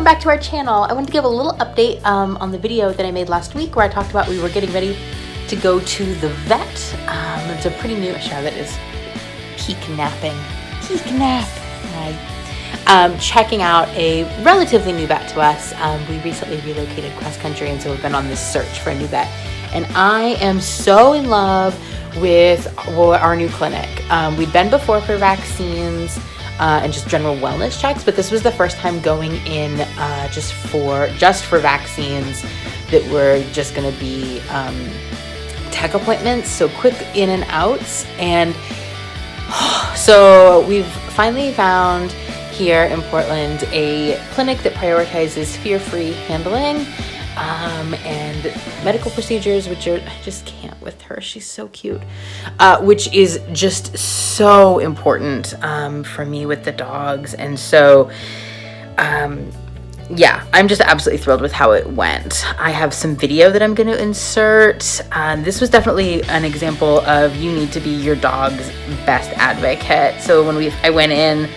welcome back to our channel. I wanted to give a little update on the video that I made last week where I talked about we were getting ready to go to the vet. It's a pretty new, Charlotte is peak napping. Peak nap. Checking out a relatively new vet to us. We recently relocated cross country, and so we've been on this search for a new vet. And I am so in love with our new clinic. We'd been before for vaccines and just general wellness checks, but this was the first time going in just for vaccines that were just going to be tech appointments, so quick in and outs. And so we've finally found here in Portland a clinic that prioritizes fear-free handling and medical procedures, which are, I just can't with her, she's so cute, which is just so important for me with the dogs. And so yeah, I'm just absolutely thrilled with how it went. I have some video that I'm going to insert. This was definitely an example of you need to be your dog's best advocate. So when I went in,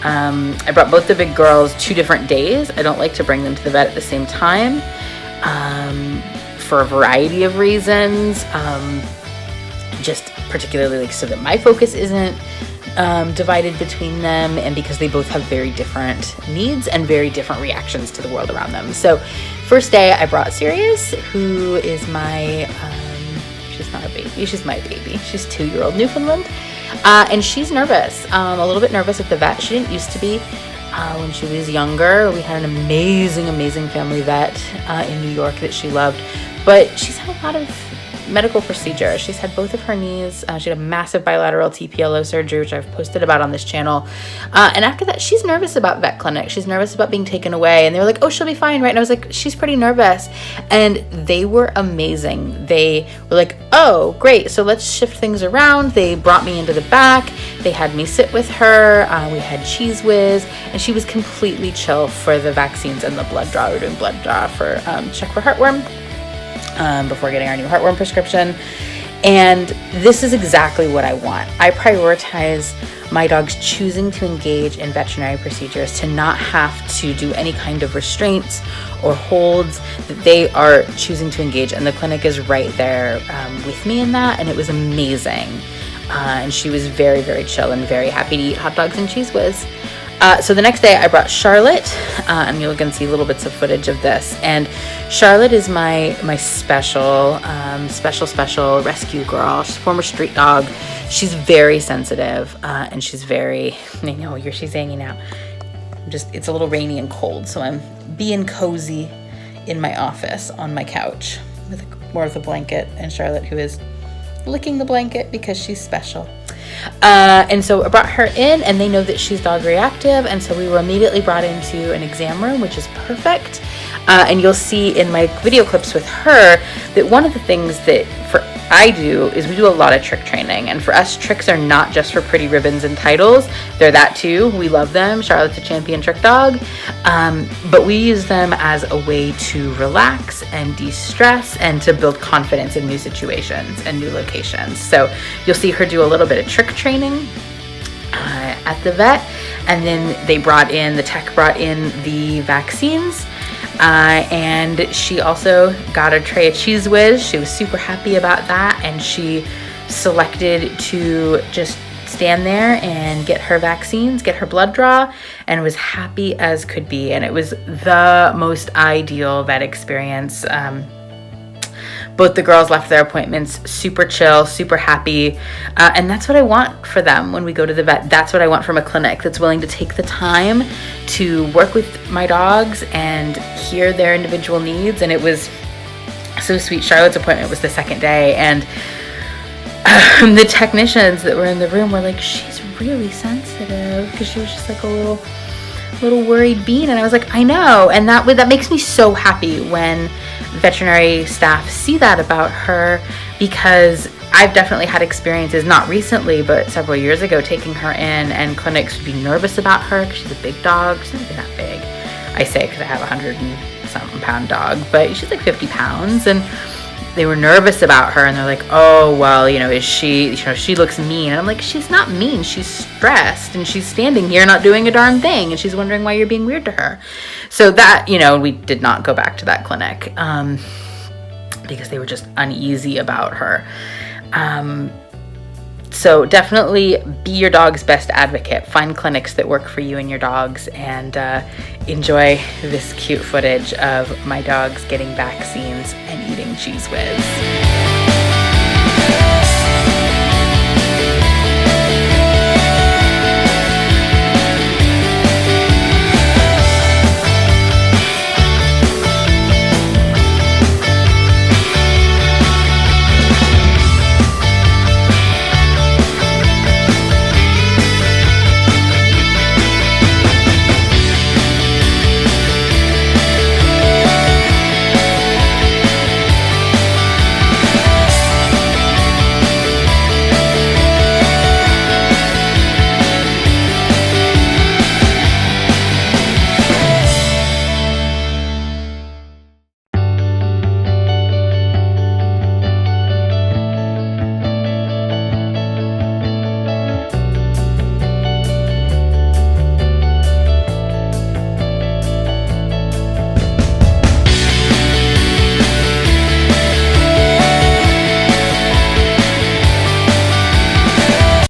I brought both the big girls 2 different days. I don't like to bring them to the vet at the same time for a variety of reasons, just particularly like so that my focus isn't divided between them, and because they both have very different needs and very different reactions to the world around them. So first day I brought Sirius, who is my she's not a baby, she's my baby. She's 2-year-old Newfoundland. And she's nervous, a little bit nervous at the vet. She didn't used to be when she was younger. We had an amazing family vet in New York that she loved, but she's had a lot of medical procedures. She's had both of her knees. She had a massive bilateral TPLO surgery, which I've posted about on this channel. And after that, she's nervous about vet clinic. She's nervous about being taken away. And they were like, oh, she'll be fine, right? And I was like, she's pretty nervous. And they were amazing. They were like, oh, great. So let's shift things around. They brought me into the back. They had me sit with her. We had Cheese Whiz, and she was completely chill for the vaccines and the blood draw. We were doing blood draw for check for heartworm. Before getting our new heartworm prescription. And this is exactly what I want. I prioritize my dogs choosing to engage in veterinary procedures, to not have to do any kind of restraints or holds, that they are choosing to engage. And the clinic is right there with me in that. And it was amazing. And she was very, very chill and very happy to eat hot dogs and Cheese Whiz. So the next day I brought Charlotte, and you're going to see little bits of footage of this. And Charlotte is my special rescue girl. She's a former street dog. She's very sensitive, and she's very, I know, she's hanging out. It's a little rainy and cold, so I'm being cozy in my office on my couch with more of the blanket, and Charlotte, who is licking the blanket because she's special. And so I brought her in, and they know that she's dog reactive, and so we were immediately brought into an exam room, which is perfect. And you'll see in my video clips with her that one of the things that I do is we do a lot of trick training, and for us, tricks are not just for pretty ribbons and titles. They're that too. We love them. Charlotte's a champion trick dog, but we use them as a way to relax and de-stress and to build confidence in new situations and new locations. So you'll see her do a little bit of trick training at the vet, and then the tech brought in the vaccines. And she also got a tray of Cheese Whiz. She was super happy about that, and she selected to just stand there and get her vaccines, get her blood draw, and was happy as could be. And it was the most ideal vet experience. Both the girls left their appointments super chill, super happy, and that's what I want for them when we go to the vet. That's what I want from a clinic that's willing to take the time to work with my dogs and hear their individual needs. And it was so sweet. Charlotte's appointment was the second day, and the technicians that were in the room were like, she's really sensitive, because she was just like a little worried bean. And I was like, I know. And that makes me so happy when veterinary staff see that about her, because I've definitely had experiences, not recently, but several years ago, taking her in, and clinics would be nervous about her because she's a big dog. She's not even that big. I say because I have a 100 and something pound dog, but she's like 50 pounds. And they were nervous about her, and they're like, oh, well, you know, is she, you know, she looks mean. And I'm like, she's not mean. She's stressed, and she's standing here not doing a darn thing, and she's wondering why you're being weird to her. So that, you know, we did not go back to that clinic because they were just uneasy about her. So definitely be your dog's best advocate. Find clinics that work for you and your dogs, and enjoy this cute footage of my dogs getting vaccines and eating Cheez Whiz.